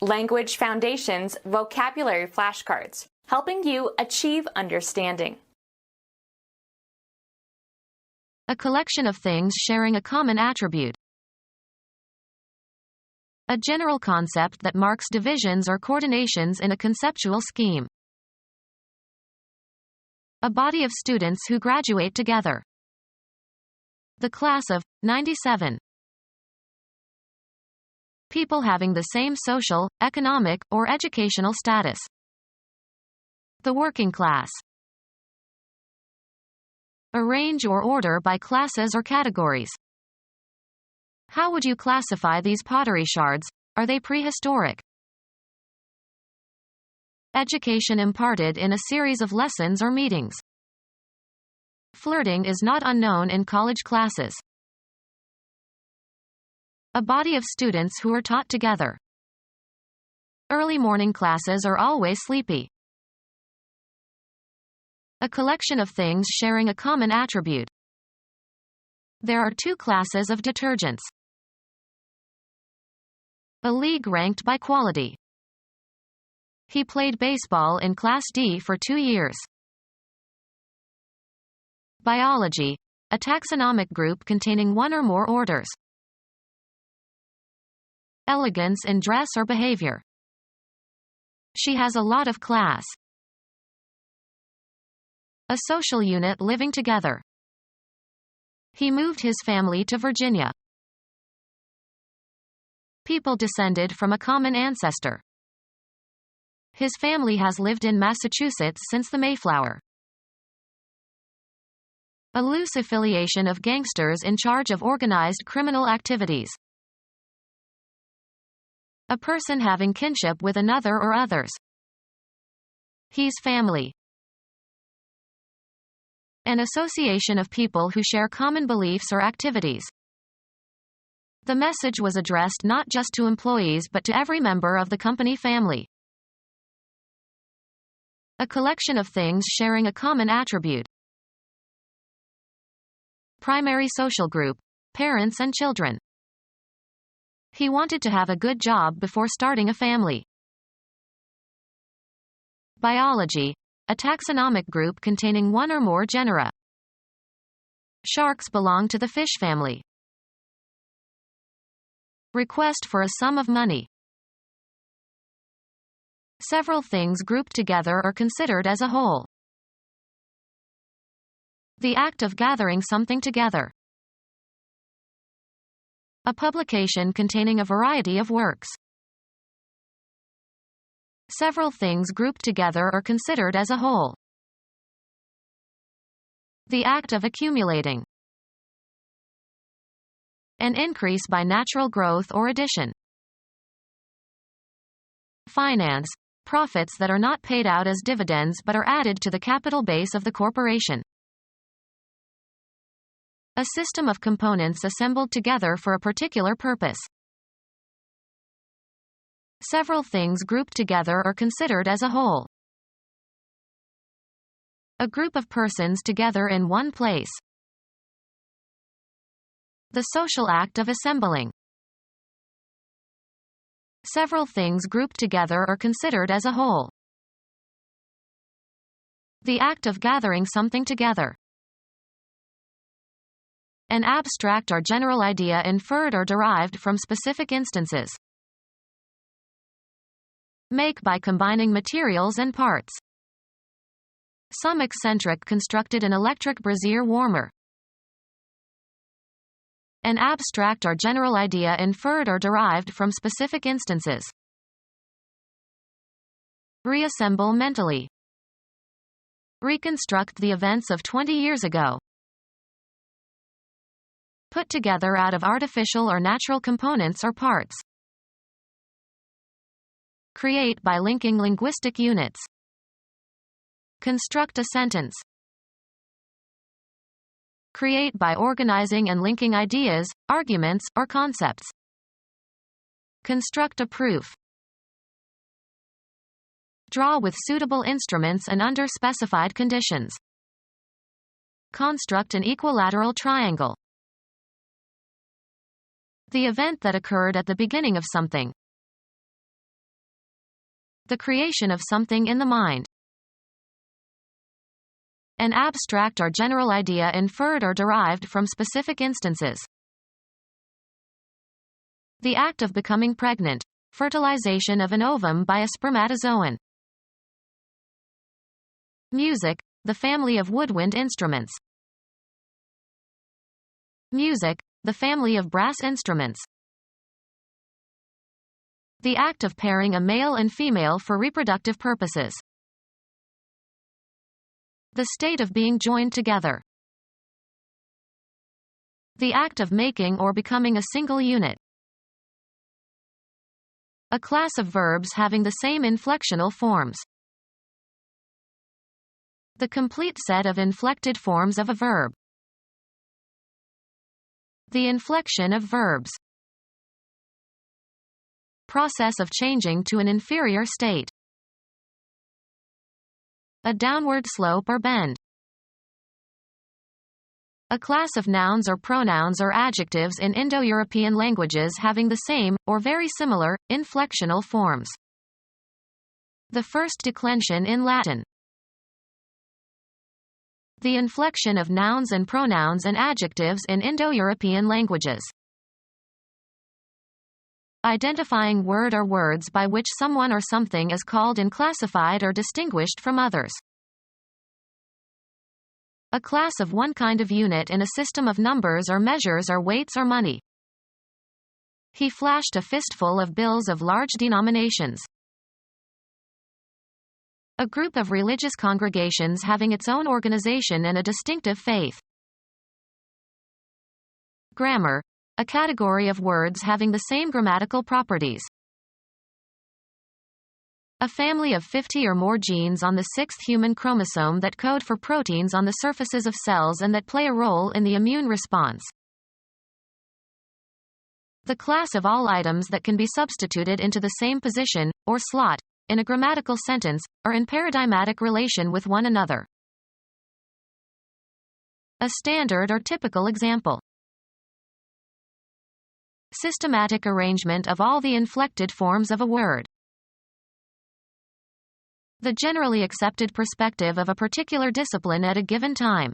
Language Foundations Vocabulary Flashcards, helping you achieve understanding. A collection of things sharing a common attribute. A general concept that marks divisions or coordinations in a conceptual scheme. A body of students who graduate together. The class of 97. People having the same social, economic, or educational status. The working class. Arrange or order by classes or categories. How would you classify these pottery shards? Are they prehistoric? Education imparted in a series of lessons or meetings. Flirting is not unknown in college classes. A body of students who are taught together. Early morning classes are always sleepy. A collection of things sharing a common attribute. There are two classes of detergents. A league ranked by quality. He played baseball in Class D for 2 years. Biology, a taxonomic group containing one or more orders. Elegance in dress or behavior. She has a lot of class. A social unit living together. He moved his family to Virginia. People descended from a common ancestor. His family has lived in Massachusetts since the Mayflower. A loose affiliation of gangsters in charge of organized criminal activities. A person having kinship with another or others. He's family. An association of people who share common beliefs or activities. The message was addressed not just to employees but to every member of the company family. A collection of things sharing a common attribute. Primary social group, parents and children. He wanted to have a good job before starting a family. Biology, a taxonomic group containing one or more genera. Sharks belong to the fish family. Request for a sum of money. Several things grouped together are considered as a whole. The act of gathering something together. A publication containing a variety of works. Several things grouped together are considered as a whole. The act of accumulating. An increase by natural growth or addition. Finance, profits that are not paid out as dividends but are added to the capital base of the corporation. A system of components assembled together for a particular purpose. Several things grouped together are considered as a whole. A group of persons together in one place. The social act of assembling. Several things grouped together are considered as a whole. The act of gathering something together. An abstract or general idea inferred or derived from specific instances. Make by combining materials and parts. Some eccentric constructed an electric brazier warmer. An abstract or general idea inferred or derived from specific instances. Reassemble mentally. Reconstruct the events of 20 years ago. Put together out of artificial or natural components or parts. Create by linking linguistic units. Construct a sentence. Create by organizing and linking ideas, arguments, or concepts. Construct a proof. Draw with suitable instruments and under specified conditions. Construct an equilateral triangle. The event that occurred at the beginning of something. The creation of something in the mind. An abstract or general idea inferred or derived from specific instances. The act of becoming pregnant. Fertilization of an ovum by a spermatozoan. Music, the family of woodwind instruments. Music, the family of brass instruments. The act of pairing a male and female for reproductive purposes. The state of being joined together. The act of making or becoming a single unit. A class of verbs having the same inflectional forms. The complete set of inflected forms of a verb. The inflection of verbs. Process of changing to an inferior state. A downward slope or bend. A class of nouns or pronouns or adjectives in Indo-European languages having the same, or very similar, inflectional forms. The first declension in Latin. The inflection of nouns and pronouns and adjectives in Indo-European languages. Identifying word or words by which someone or something is called and classified or distinguished from others. A class of one kind of unit in a system of numbers or measures or weights or money. He flashed a fistful of bills of large denominations. A group of religious congregations having its own organization and a distinctive faith. Grammar, a category of words having the same grammatical properties. A family of 50 or more genes on the sixth human chromosome that code for proteins on the surfaces of cells and that play a role in the immune response. The class of all items that can be substituted into the same position, or slot, in a grammatical sentence, or in paradigmatic relation with one another. A standard or typical example. Systematic arrangement of all the inflected forms of a word. The generally accepted perspective of a particular discipline at a given time.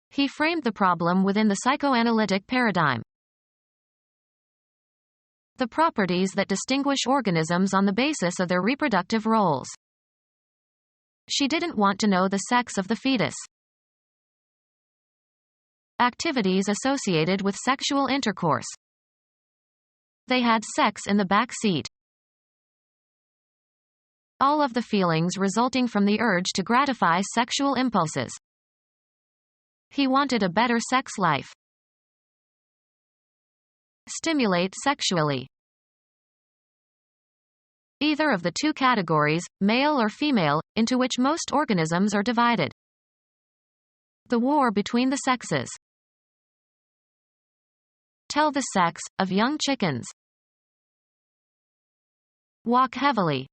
He framed the problem within the psychoanalytic paradigm. The properties that distinguish organisms on the basis of their reproductive roles. She didn't want to know the sex of the fetus. Activities associated with sexual intercourse. They had sex in the back seat. All of the feelings resulting from the urge to gratify sexual impulses. He wanted a better sex life. Stimulate sexually. Either of the two categories, male or female, into which most organisms are divided. The war between the sexes. Tell the sex, of young chickens. Walk heavily.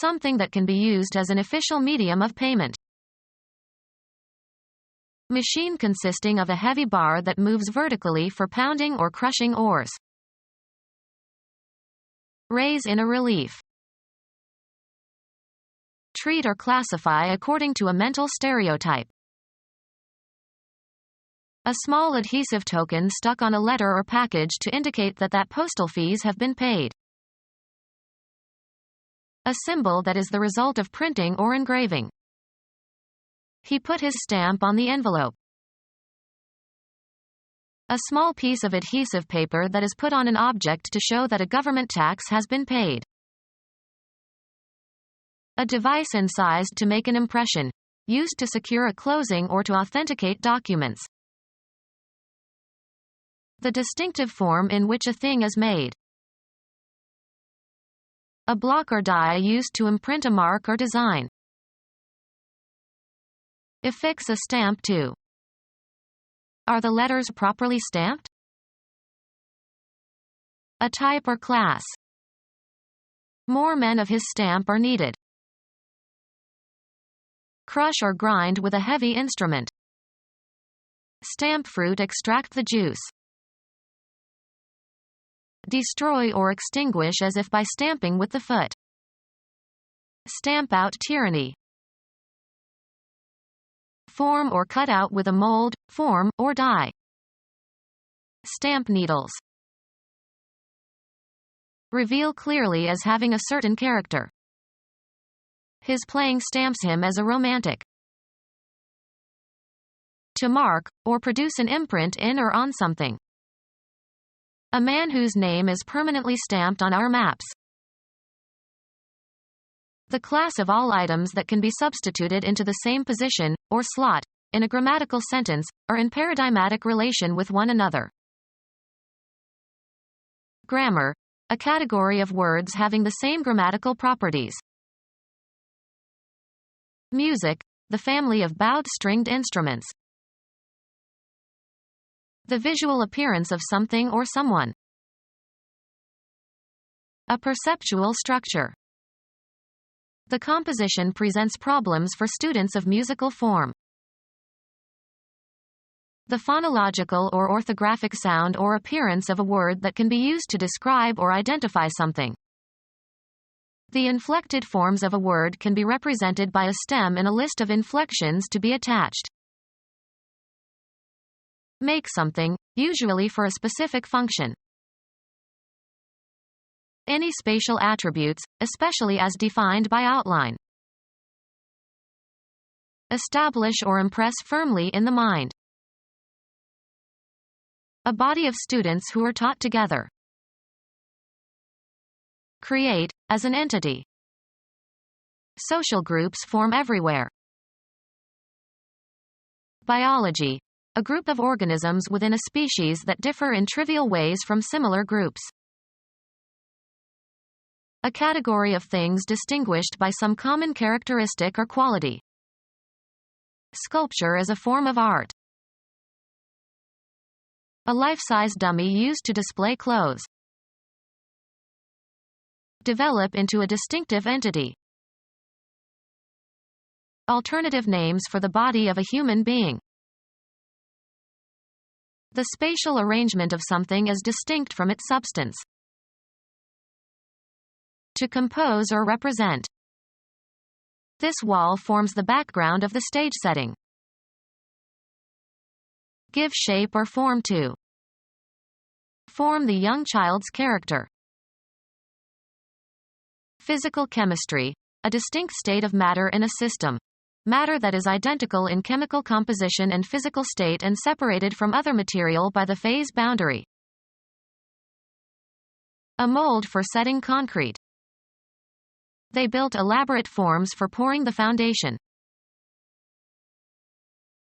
Something that can be used as an official medium of payment. Machine consisting of a heavy bar that moves vertically for pounding or crushing ores. Raise in a relief. Treat or classify according to a mental stereotype. A small adhesive token stuck on a letter or package to indicate that postal fees have been paid. A symbol that is the result of printing or engraving. He put his stamp on the envelope. A small piece of adhesive paper that is put on an object to show that a government tax has been paid. A device incised to make an impression, used to secure a closing or to authenticate documents. The distinctive form in which a thing is made. A block or die used to imprint a mark or design. Affix a stamp to. Are the letters properly stamped? A type or class. More men of his stamp are needed. Crush or grind with a heavy instrument. Stamp fruit extract the juice. Destroy or extinguish as if by stamping with the foot. Stamp out tyranny. Form or cut out with a mold, form, or die. Stamp needles. Reveal clearly as having a certain character. His playing stamps him as a romantic. To mark, or produce an imprint in or on something. A man whose name is permanently stamped on our maps. The class of all items that can be substituted into the same position, or slot, in a grammatical sentence, are in paradigmatic relation with one another. Grammar, a category of words having the same grammatical properties. Music, the family of bowed stringed instruments. The visual appearance of something or someone. A perceptual structure. The composition presents problems for students of musical form. The phonological or orthographic sound or appearance of a word that can be used to describe or identify something. The inflected forms of a word can be represented by a stem in a list of inflections to be attached. Make something, usually for a specific function. Any spatial attributes, especially as defined by outline. Establish or impress firmly in the mind. A body of students who are taught together. Create, as an entity. Social groups form everywhere. Biology, a group of organisms within a species that differ in trivial ways from similar groups. A category of things distinguished by some common characteristic or quality. Sculpture as a form of art. A life-size dummy used to display clothes. Develop into a distinctive entity. Alternative names for the body of a human being. The spatial arrangement of something is distinct from its substance. To compose or represent. This wall forms the background of the stage setting. Give shape or form to. Form the young child's character. Physical chemistry, a distinct state of matter in a system. Matter that is identical in chemical composition and physical state and separated from other material by the phase boundary. A mold for setting concrete. They built elaborate forms for pouring the foundation.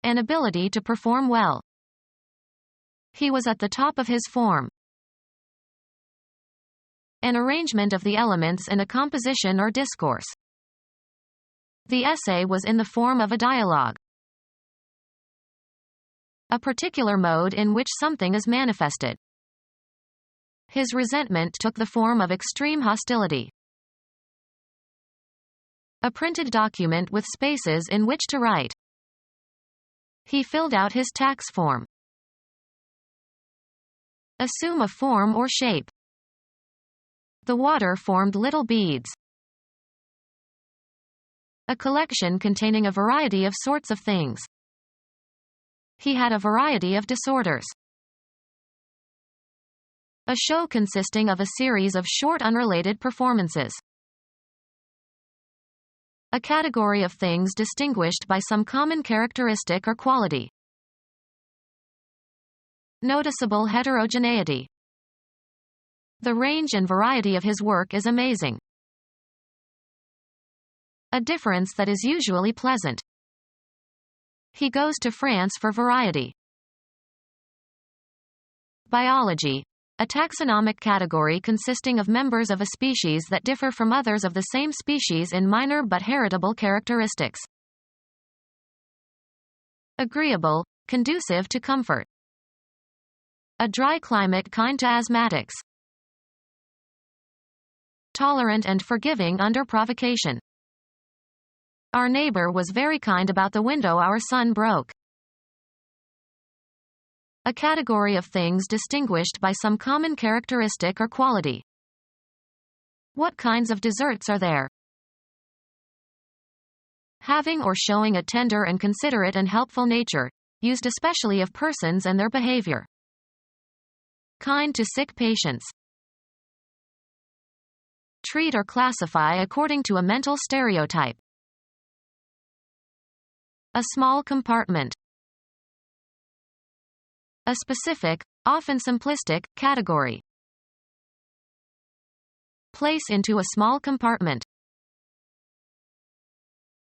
An ability to perform well. He was at the top of his form. An arrangement of the elements in a composition or discourse. The essay was in the form of a dialogue. A particular mode in which something is manifested. His resentment took the form of extreme hostility. A printed document with spaces in which to write. He filled out his tax form. Assume a form or shape. The water formed little beads. A collection containing a variety of sorts of things. He had a variety of disorders. A show consisting of a series of short unrelated performances. A category of things distinguished by some common characteristic or quality. Noticeable heterogeneity. The range and variety of his work is amazing. A difference that is usually pleasant. He goes to France for variety. Biology, a taxonomic category consisting of members of a species that differ from others of the same species in minor but heritable characteristics. Agreeable, conducive to comfort. A dry climate kind to asthmatics. Tolerant and forgiving under provocation. Our neighbor was very kind about the window our son broke. A category of things distinguished by some common characteristic or quality. What kinds of desserts are there? Having or showing a tender and considerate and helpful nature, used especially of persons and their behavior. Kind to sick patients. Treat or classify according to a mental stereotype. A small compartment. A specific, often simplistic, category. Place into a small compartment.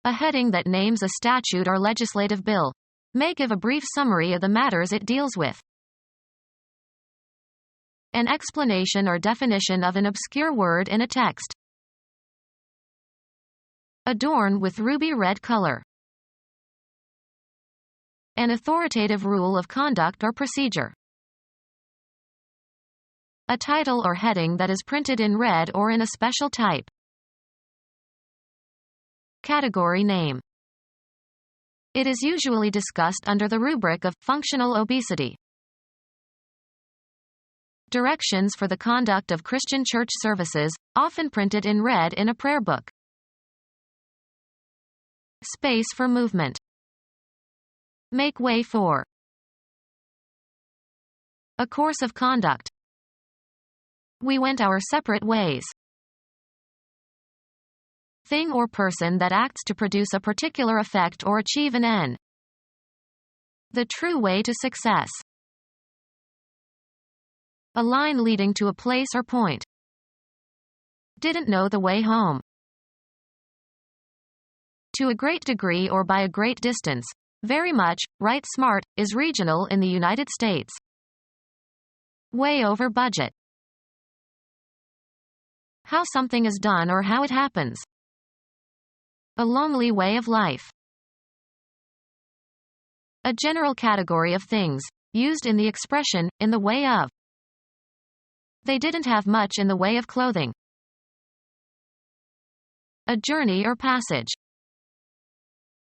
A heading that names a statute or legislative bill. May give a brief summary of the matters it deals with. An explanation or definition of an obscure word in a text. Adorn with ruby red color. An authoritative rule of conduct or procedure. A title or heading that is printed in red or in a special type. Category name. It is usually discussed under the rubric of functional obesity. Directions for the conduct of Christian church services, often printed in red in a prayer book. Space for movement. Make way for. A course of conduct. We went our separate ways. Thing or person that acts to produce a particular effect or achieve an end. The true way to success. A line leading to a place or point. Didn't know the way home. To a great degree or by a great distance. Very much, right smart, is regional in the United States. Way over budget. How something is done or how it happens. A lonely way of life. A general category of things, used in the expression, in the way of. They didn't have much in the way of clothing. A journey or passage.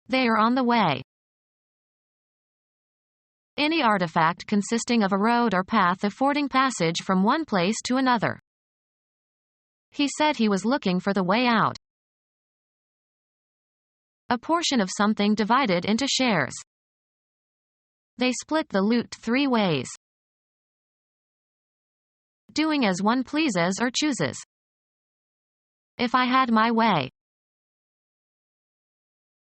They are on the way. Any artifact consisting of a road or path affording passage from one place to another. He said he was looking for the way out. A portion of something divided into shares. They split the loot 3 ways. Doing as one pleases or chooses. If I had my way.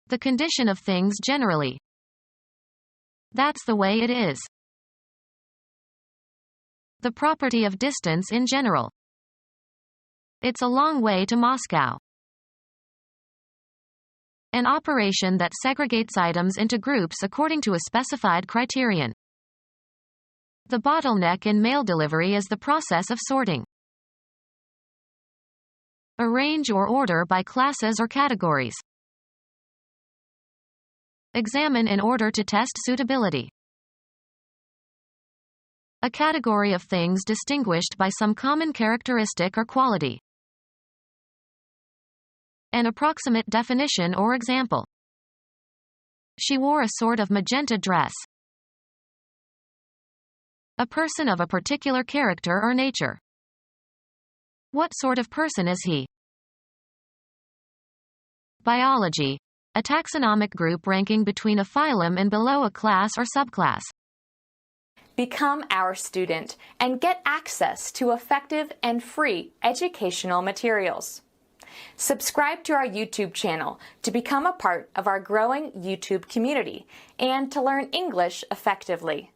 The condition of things generally. That's the way it is. The property of distance in general. It's a long way to Moscow. An operation that segregates items into groups according to a specified criterion. The bottleneck in mail delivery is the process of sorting. Arrange or order by classes or categories. Examine in order to test suitability. A category of things distinguished by some common characteristic or quality. An approximate definition or example. She wore a sort of magenta dress. A person of a particular character or nature. What sort of person is he? Biology. A taxonomic group ranking between a phylum and below a class or subclass. Become our student and get access to effective and free educational materials. Subscribe to our YouTube channel to become a part of our growing YouTube community and to learn English effectively.